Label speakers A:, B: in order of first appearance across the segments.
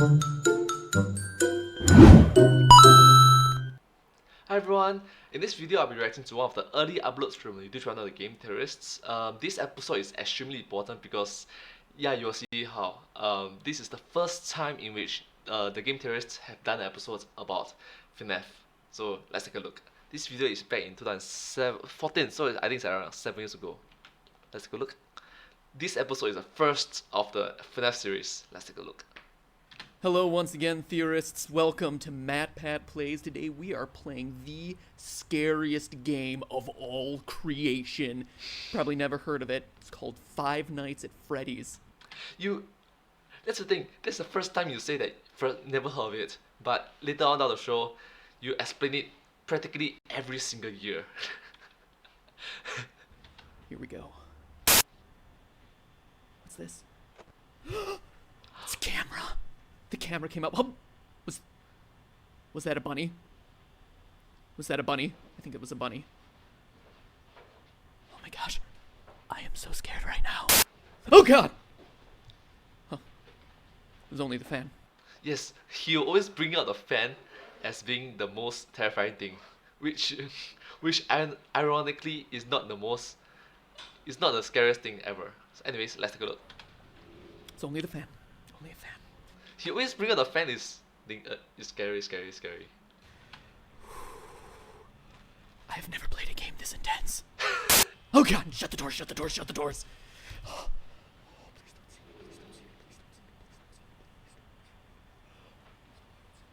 A: Hi everyone, in this video I'll be reacting to one of the early uploads from the YouTube channel, the Game Theorists. This episode is extremely important because, yeah, you'll see how. This is the first time in which the Game Theorists have done episodes about FNAF. So let's take a look. This video is back in 2014, so I think it's around 7 years ago. Let's take a look. This episode is the first of the FNAF series. Let's take a look.
B: Hello once again, theorists. Welcome to MatPat Plays. Today we are playing the scariest game of all creation. Probably never heard of it. It's called Five Nights at Freddy's.
A: That's the thing. That's the first time you say that. Never heard of it. But later on down the show, you explain it practically every single year.
B: Here we go. What's this? It's a camera. The camera came up. Was that a bunny? Was that a bunny? I think it was a bunny. Oh my gosh. I am so scared right now. Oh god! Huh. It was only the fan.
A: Yes, he'll always bring out the fan as being the most terrifying thing, which ironically is not the scariest thing ever. So anyways, let's take a look.
B: It's only the fan. Only a fan.
A: He always bring out the fan is scary.
B: I have never played a game this intense. Oh god, shut the doors, shut the doors, shut the doors. Oh, please don't see me, please don't see me, please don't see me, please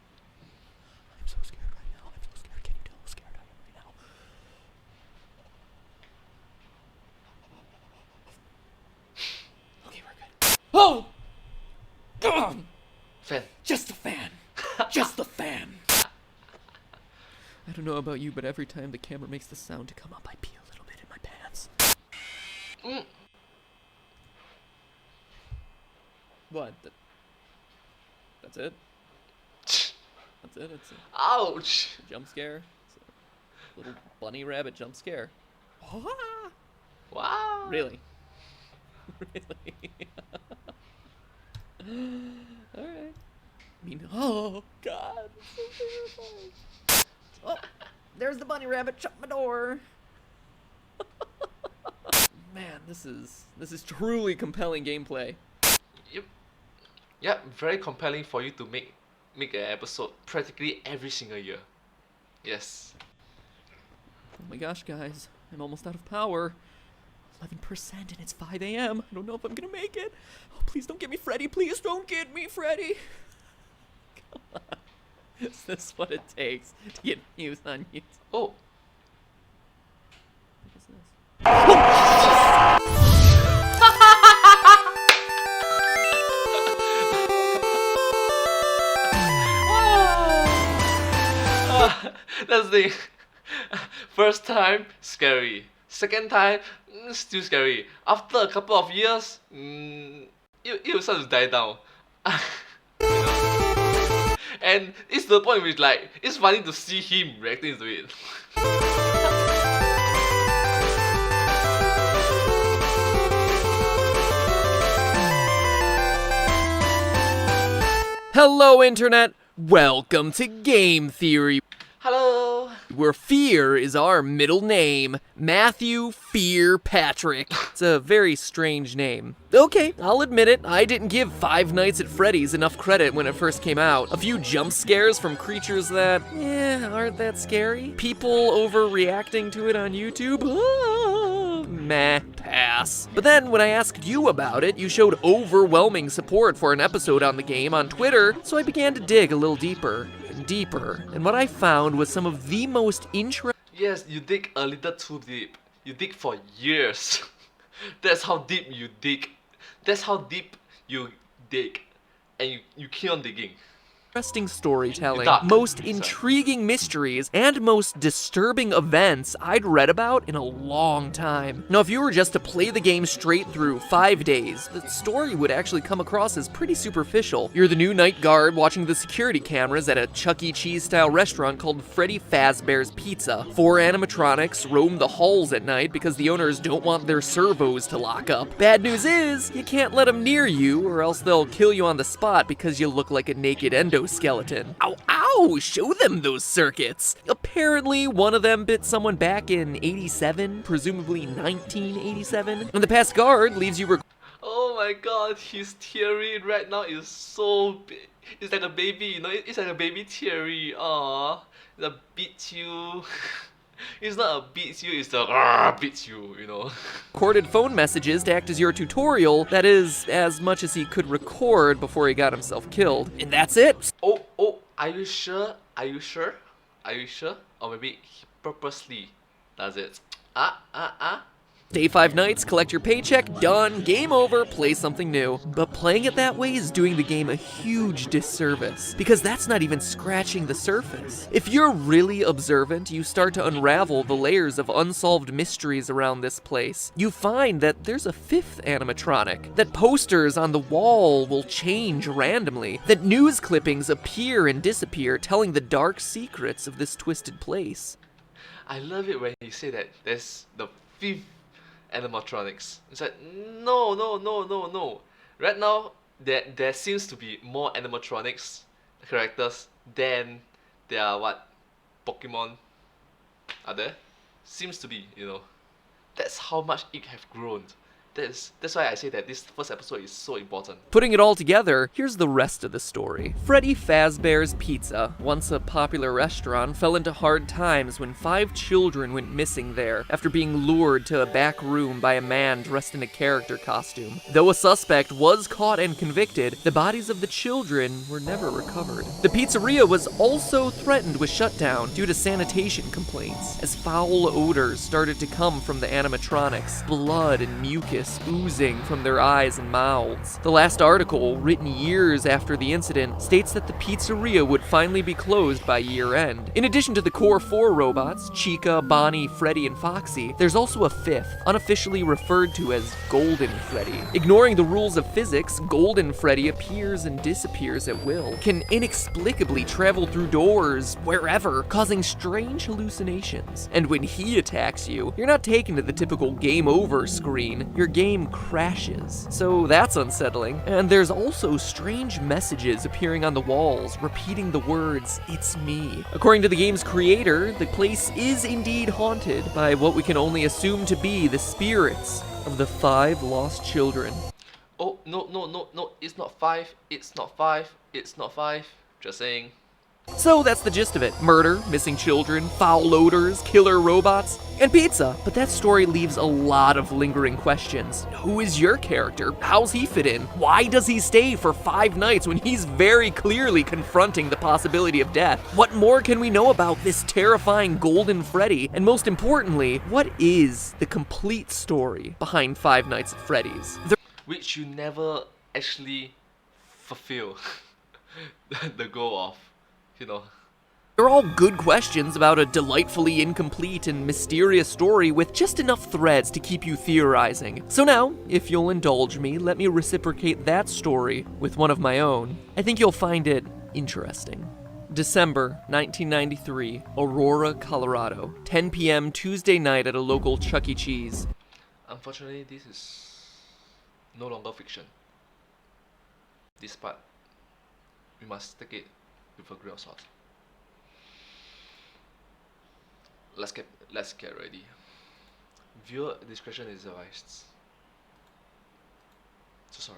B: don't see me. I'm so scared right now, I'm so scared. Can you tell how scared I am right now? Okay, we're good. Oh!
A: Fan.
B: Just the fan. Just the fan. I don't know about you, but every time the camera makes the sound to come up, I pee a little bit in my pants. What? That's it? That's it? It's a
A: Ouch!
B: jump scare? It's a little bunny rabbit jump scare.
A: Wow!
B: Really? Really? Alright. I mean, oh god, it's so terrifying. Oh, there's the bunny rabbit, shut my door. Man, this is truly compelling gameplay.
A: Yep, very compelling for you to make an episode practically every single year. Yes.
B: Oh my gosh, guys, I'm almost out of power. 11% and it's 5 a.m. I don't know if I'm gonna make it. Oh, please don't get me Freddy. Please don't get me Freddy. Come on. Is this what it takes to get views on YouTube?
A: Oh.
B: What is this?
A: That's the thing. First time, scary. Second time, still scary. After a couple of years, it will start to die down. And it's the point which, like, it's funny to see him reacting to it.
B: Hello, Internet! Welcome to Game Theory,
A: Hello!
B: where fear is our middle name. Matthew Fear Patrick. It's a very strange name. Okay, I'll admit it, I didn't give Five Nights at Freddy's enough credit when it first came out. A few jump scares from creatures that, aren't that scary. People overreacting to it on YouTube. Meh, pass. But then when I asked you about it, you showed overwhelming support for an episode on the game on Twitter, so I began to dig a little deeper and deeper. And what I found was some of the most interesting.
A: Yes, you dig a little too deep. You dig for years. That's how deep you dig. That's how deep you dig. And you keep on digging.
B: interesting storytelling,
A: Dark.
B: most
A: Sorry.
B: intriguing mysteries, and most disturbing events I'd read about in a long time. Now, if you were just to play the game straight through 5 days, the story would actually come across as pretty superficial. You're the new night guard watching the security cameras at a Chuck E. Cheese-style restaurant called Freddy Fazbear's Pizza. 4 animatronics roam the halls at night because the owners don't want their servos to lock up. Bad news is, you can't let them near you, or else they'll kill you on the spot because you look like a naked endoskeleton. Ow, ow! Show them those circuits! Apparently, one of them bit someone back in 87, presumably 1987, and the past guard leaves you
A: Oh my god, his theory right now is so big. It's like a baby, you know, it's like a baby theory. Aww, that beats you. It's not a beats you, it's a beats you, you know.
B: recorded phone messages to act as your tutorial, that is, as much as he could record before he got himself killed. And that's it!
A: Oh, are you sure? Are you sure? Are you sure? Or maybe he purposely does it.
B: Stay 5 nights, collect your paycheck, done, game over, play something new. But playing it that way is doing the game a huge disservice, because that's not even scratching the surface. If you're really observant, you start to unravel the layers of unsolved mysteries around this place. You find that there's a 5th animatronic, that posters on the wall will change randomly, that news clippings appear and disappear, telling the dark secrets of this twisted place.
A: I love it when you say that there's the 5th animatronics. It's like, no. Right now, there seems to be more animatronics characters than there are what Pokemon are there. Seems to be, you know. That's how much it have grown. That's why I say that this first episode is so important.
B: Putting it all together, here's the rest of the story. Freddy Fazbear's Pizza, once a popular restaurant, fell into hard times when 5 children went missing there after being lured to a back room by a man dressed in a character costume. Though a suspect was caught and convicted, the bodies of the children were never recovered. The pizzeria was also threatened with shutdown due to sanitation complaints, as foul odors started to come from the animatronics, blood and mucus oozing from their eyes and mouths. The last article, written years after the incident, states that the pizzeria would finally be closed by year end. In addition to the core 4 robots, Chica, Bonnie, Freddy, and Foxy, there's also a 5th, unofficially referred to as Golden Freddy. Ignoring the rules of physics, Golden Freddy appears and disappears at will, can inexplicably travel through doors, wherever, causing strange hallucinations. And when he attacks you, you're not taken to the typical game over screen. Your game crashes. So that's unsettling. And there's also strange messages appearing on the walls, repeating the words, "It's me." According to the game's creator, the place is indeed haunted by what we can only assume to be the spirits of the 5 lost children.
A: Oh, no, it's not 5, it's not 5, it's not 5. Just saying.
B: So that's the gist of it. Murder, missing children, foul odors, killer robots, and pizza. But that story leaves a lot of lingering questions. Who is your character? How's he fit in? Why does he stay for 5 nights when he's very clearly confronting the possibility of death? What more can we know about this terrifying Golden Freddy? And most importantly, what is the complete story behind 5 Nights at Freddy's?
A: Which you never actually fulfill the goal of. You know.
B: They're all good questions about a delightfully incomplete and mysterious story with just enough threads to keep you theorizing. So now, if you'll indulge me, let me reciprocate that story with one of my own. I think you'll find it interesting. December 1993, Aurora, Colorado. 10 p.m. Tuesday night at a local Chuck E. Cheese.
A: Unfortunately, this is no longer fiction. This part, we must take it with a grain of salt. Let's get ready. Viewer discretion is advised. So sorry.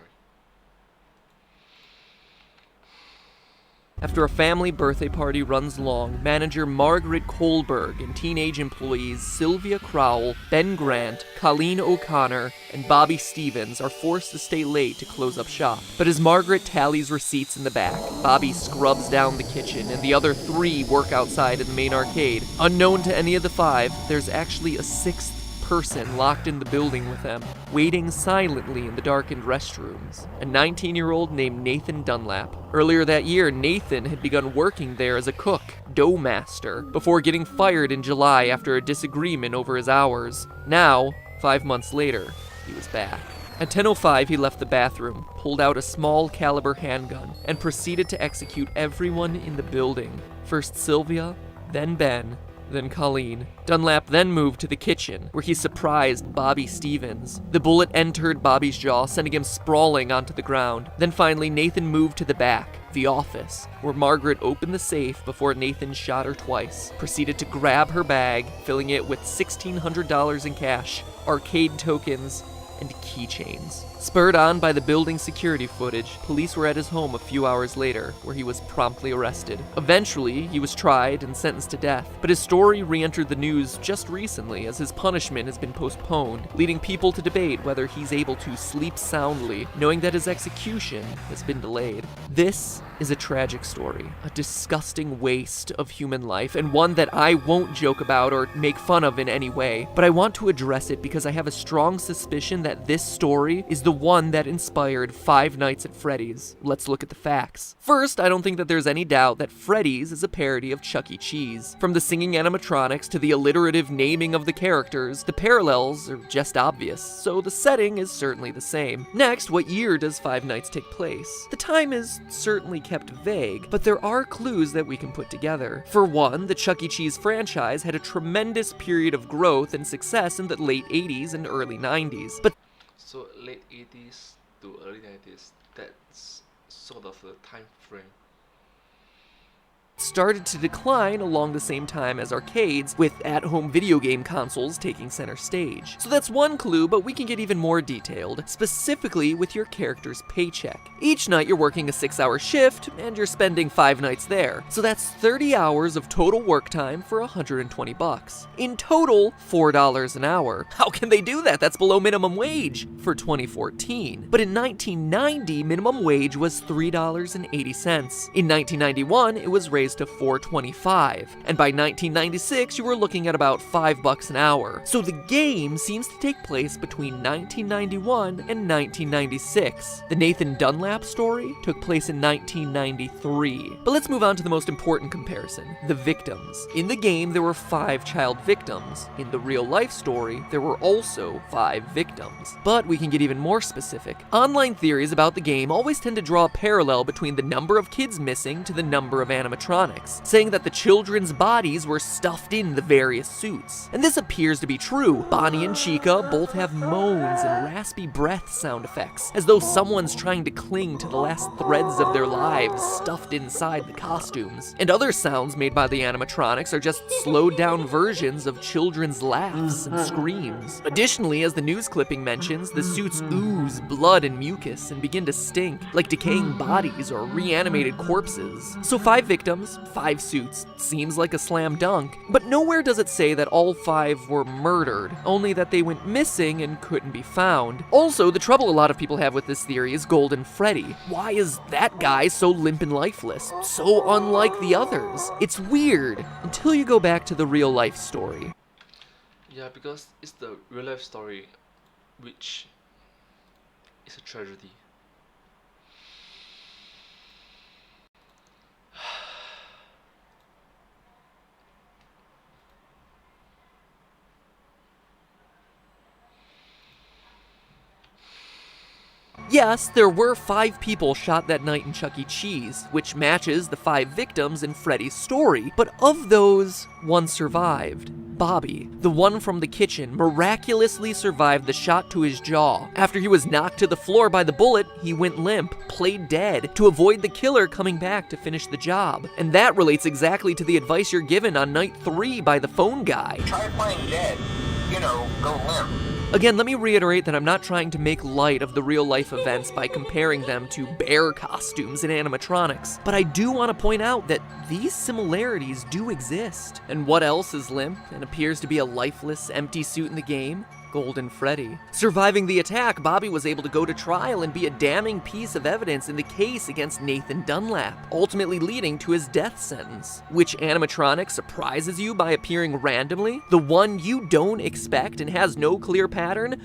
B: After a family birthday party runs long, manager Margaret Kohlberg and teenage employees Sylvia Crowell, Ben Grant, Colleen O'Connor, and Bobby Stevens are forced to stay late to close up shop. But as Margaret tallies receipts in the back, Bobby scrubs down the kitchen, and the other 3 work outside in the main arcade. Unknown to any of the 5, there's actually a 6th person locked in the building with them, waiting silently in the darkened restrooms. A 19-year-old named Nathan Dunlap. Earlier that year, Nathan had begun working there as a cook, dough master, before getting fired in July after a disagreement over his hours. Now, 5 months later, he was back. At 10:05, he left the bathroom, pulled out a small caliber handgun, and proceeded to execute everyone in the building. First Sylvia, then Ben, then Colleen. Dunlap then moved to the kitchen, where he surprised Bobby Stevens. The bullet entered Bobby's jaw, sending him sprawling onto the ground. Then finally, Nathan moved to the back, the office, where Margaret opened the safe before Nathan shot her twice, proceeded to grab her bag, filling it with $1,600 in cash, arcade tokens, and keychains. Spurred on by the building security footage, police were at his home a few hours later, where he was promptly arrested. Eventually, he was tried and sentenced to death, but his story re-entered the news just recently as his punishment has been postponed, leading people to debate whether he's able to sleep soundly, knowing that his execution has been delayed. This is a tragic story, a disgusting waste of human life, and one that I won't joke about or make fun of in any way, but I want to address it because I have a strong suspicion that this story is the one that inspired Five Nights at Freddy's. Let's look at the facts. First, I don't think that there's any doubt that Freddy's is a parody of Chuck E. Cheese. From the singing animatronics to the alliterative naming of the characters, the parallels are just obvious, so the setting is certainly the same. Next, what year does Five Nights take place? The time is certainly kept vague, but there are clues that we can put together. For one, the Chuck E. Cheese franchise had a tremendous period of growth and success in the late 80s and early 90s, but
A: So late 80s to early 90s, that's sort of the time frame.
B: started to decline along the same time as arcades, with at-home video game consoles taking center stage. So that's one clue, but we can get even more detailed, specifically with your character's paycheck. Each night you're working a 6-hour shift, and you're spending 5 nights there. So that's 30 hours of total work time for $120. In total, $4 an hour. How can they do that? That's below minimum wage for 2014. But in 1990, minimum wage was $3.80. In 1991, it was raised to $4.25, and by 1996 you were looking at about $5 an hour. So the game seems to take place between 1991 and 1996. The Nathan Dunlap story took place in 1993. But let's move on to the most important comparison, the victims. In the game there were 5 child victims. In the real life story there were also 5 victims. But we can get even more specific. Online theories about the game always tend to draw a parallel between the number of kids missing to the number of animatronics, saying that the children's bodies were stuffed in the various suits. And this appears to be true. Bonnie and Chica both have moans and raspy breath sound effects, as though someone's trying to cling to the last threads of their lives stuffed inside the costumes. And other sounds made by the animatronics are just slowed down versions of children's laughs and screams. Additionally, as the news clipping mentions, the suits ooze blood and mucus and begin to stink, like decaying bodies or reanimated corpses. So 5 victims, 5 suits, seems like a slam dunk, but nowhere does it say that all 5 were murdered, only that they went missing and couldn't be found. Also, the trouble a lot of people have with this theory is Golden Freddy. Why is that guy so limp and lifeless, so unlike the others? It's weird, until you go back to the real life story.
A: Yeah, because it's the real life story, which is a tragedy.
B: Yes, there were 5 people shot that night in Chuck E. Cheese, which matches the 5 victims in Freddy's story, but of those, 1 survived. Bobby, the one from the kitchen, miraculously survived the shot to his jaw. After he was knocked to the floor by the bullet, he went limp, played dead, to avoid the killer coming back to finish the job. And that relates exactly to the advice you're given on night 3 by the phone guy.
C: Try playing dead. You know, go limp.
B: Again, let me reiterate that I'm not trying to make light of the real-life events by comparing them to bear costumes and animatronics, but I do want to point out that these similarities do exist. And what else is limp and appears to be a lifeless, empty suit in the game? Golden Freddy. Surviving the attack, Bobby was able to go to trial and be a damning piece of evidence in the case against Nathan Dunlap, ultimately leading to his death sentence. Which animatronic surprises you by appearing randomly? The one you don't expect and has no clear pattern?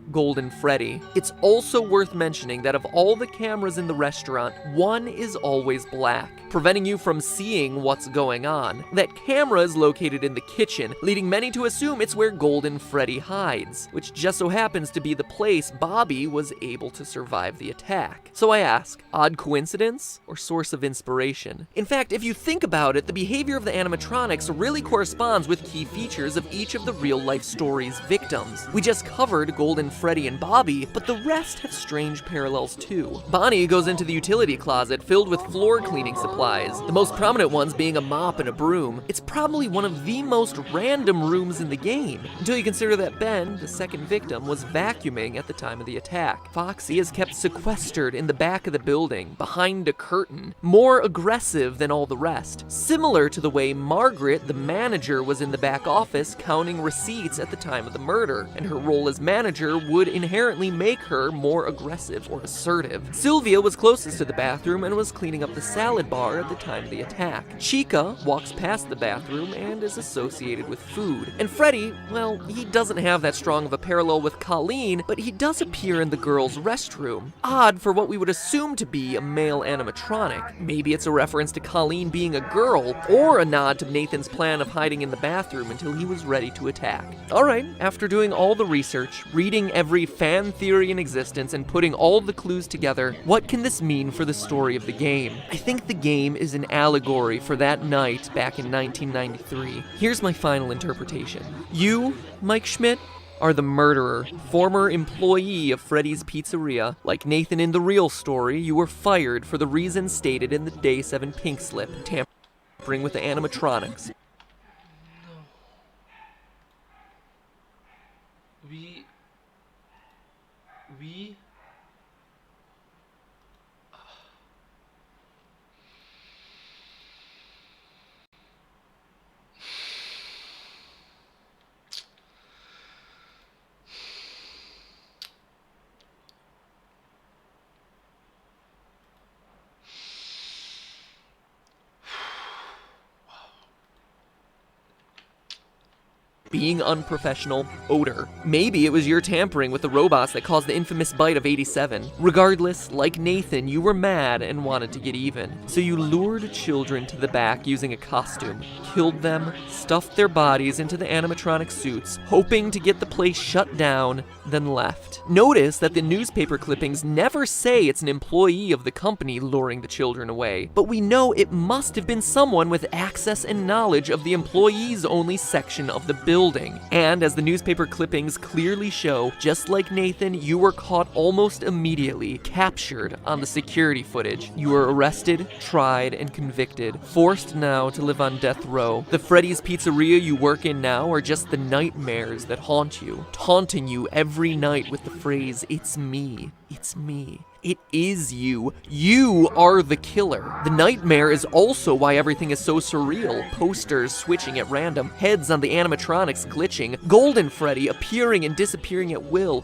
B: Golden Freddy. It's also worth mentioning that of all the cameras in the restaurant, one is always black, preventing you from seeing what's going on. That camera is located in the kitchen, leading many to assume it's where Golden Freddy hides, which just so happens to be the place Bobby was able to survive the attack. So I ask, odd coincidence or source of inspiration? In fact, if you think about it, the behavior of the animatronics really corresponds with key features of each of the real-life story's victims. We just covered Golden Freddy and Bobby, but the rest have strange parallels too. Bonnie goes into the utility closet filled with floor cleaning supplies, the most prominent ones being a mop and a broom. It's probably one of the most random rooms in the game, until you consider that Ben, the second victim, was vacuuming at the time of the attack. Foxy is kept sequestered in the back of the building, behind a curtain, more aggressive than all the rest, similar to the way Margaret, the manager, was in the back office counting receipts at the time of the murder, and her role as manager would inherently make her more aggressive or assertive. Sylvia was closest to the bathroom and was cleaning up the salad bar at the time of the attack. Chica walks past the bathroom and is associated with food. And Freddy, well, he doesn't have that strong of a parallel with Colleen, but he does appear in the girls' restroom. Odd for what we would assume to be a male animatronic. Maybe it's a reference to Colleen being a girl, or a nod to Nathan's plan of hiding in the bathroom until he was ready to attack. Alright, after doing all the research, reading every fan theory in existence, and putting all the clues together, what can this mean for the story of the game? I think the game is an allegory for that night back in 1993. Here's my final interpretation. You, Mike Schmidt, are the murderer, former employee of Freddy's Pizzeria. Like Nathan in the real story, you were fired for the reasons stated in the Day 7 pink slip, tampering with the animatronics.
A: We
B: being unprofessional, odor. Maybe it was your tampering with the robots that caused the infamous bite of 87. Regardless, like Nathan, you were mad and wanted to get even. So you lured children to the back using a costume, killed them, stuffed their bodies into the animatronic suits, hoping to get the place shut down, then left. Notice that the newspaper clippings never say it's an employee of the company luring the children away, but we know it must have been someone with access and knowledge of the employees only section of the building. And as the newspaper clippings clearly show, just like Nathan, you were caught almost immediately, captured on the security footage. You were arrested, tried, and convicted, forced now to live on death row. The Freddy's Pizzeria you work in now are just the nightmares that haunt you, taunting you every night with the phrase, "It's me, it's me." It is you. You are the killer. The nightmare is also why everything is so surreal. Posters switching at random, heads on the animatronics glitching, Golden Freddy appearing and disappearing at will.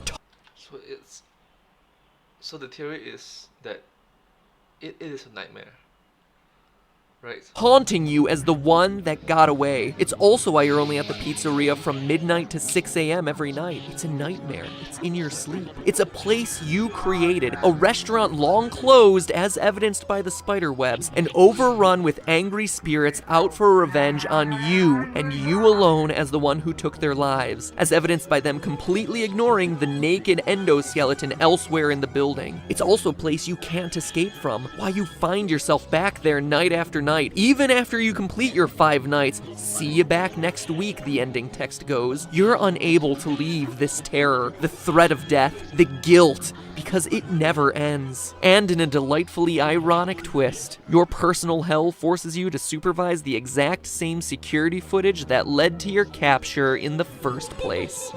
A: So the theory is that it is a nightmare. Right.
B: Haunting you as the one that got away. It's also why you're only at the pizzeria from midnight to 6 a.m. every night. It's a nightmare. It's in your sleep. It's a place you created, a restaurant long closed as evidenced by the spider webs, and overrun with angry spirits out for revenge on you, and you alone as the one who took their lives, as evidenced by them completely ignoring the naked endoskeleton elsewhere in the building. It's also a place you can't escape from, why you find yourself back there night after night, even after you complete your 5 nights. See you back next week, the ending text goes. You're unable to leave this terror, the threat of death, the guilt, because it never ends. And in a delightfully ironic twist, your personal hell forces you to supervise the exact same security footage that led to your capture in the first place.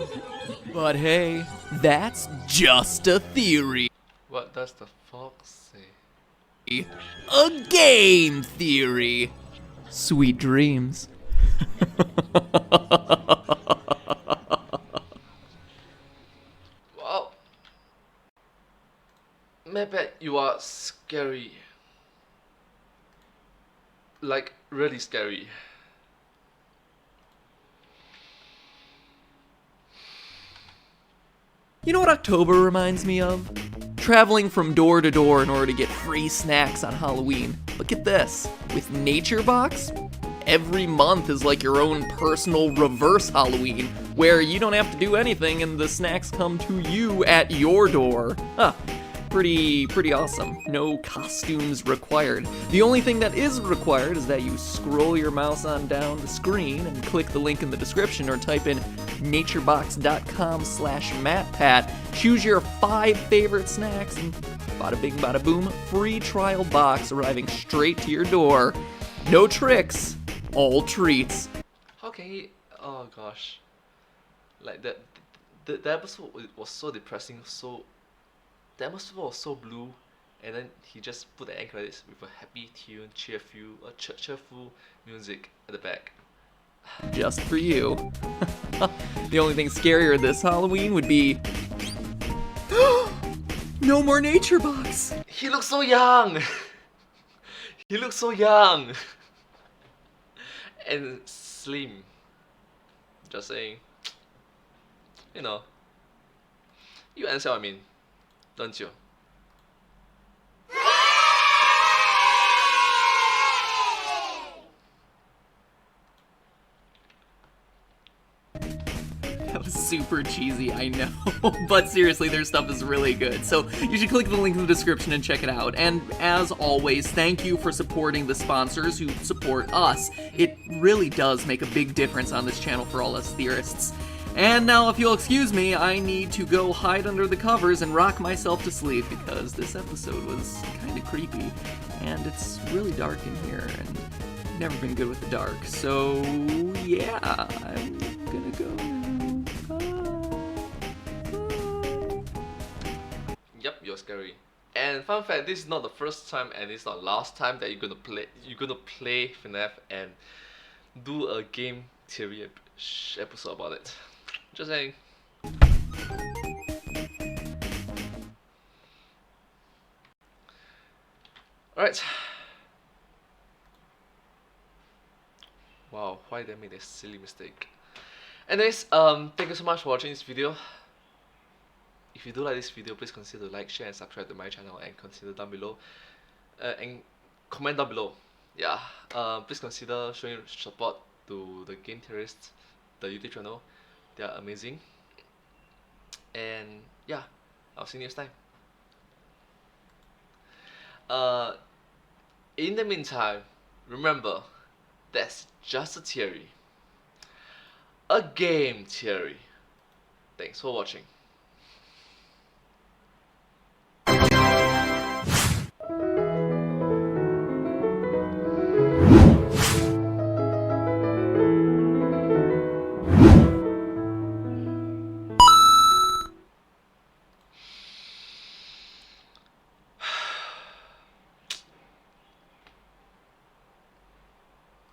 B: But hey, that's just a theory.
A: What does the fox say?
B: A game theory. Sweet dreams.
A: scary. Like, really scary.
B: You know what October reminds me of? Traveling from door to door in order to get free snacks on Halloween. But get this, with NatureBox, every month is like your own personal reverse Halloween, where you don't have to do anything and the snacks come to you at your door. Huh. Pretty awesome. No costumes required. The only thing that is required is that you scroll your mouse on down the screen and click the link in the description or type in naturebox.com/MattPat. Choose your 5 favorite snacks and bada bing bada boom, free trial box arriving straight to your door. No tricks, all treats.
A: How can he? Oh gosh, like that. The episode was so depressing. The atmosphere was so blue, and then he just put the end credits with a happy tune, cheerful music at the back.
B: Just for you. The only thing scarier this Halloween would be no more NatureBox.
A: He looks so young. He looks so young and slim. Just saying. You know. You understand what I mean, don't you?
B: That was super cheesy, I know. But seriously, their stuff is really good. So you should click the link in the description and check it out. And as always, thank you for supporting the sponsors who support us. It really does make a big difference on this channel for all us theorists. And now, if you'll excuse me, I need to go hide under the covers and rock myself to sleep because this episode was kind of creepy. And it's really dark in here, and I've never been good with the dark. So, yeah, I'm gonna go now.
A: Yep, you're scary. And fun fact, this is not the first time and it's not the last time that you're gonna play FNAF and do a game theory episode about it. Just saying. Alright. Wow, why did I make this silly mistake? Anyways, thank you so much for watching this video. If you do like this video, please consider to like, share and subscribe to my channel, and consider down below and comment down below. Yeah, please consider showing support to the Game Theorists, the YouTube channel. They are amazing. And yeah, I'll see you next time. In the meantime, remember, that's just a theory. A game theory. Thanks for watching.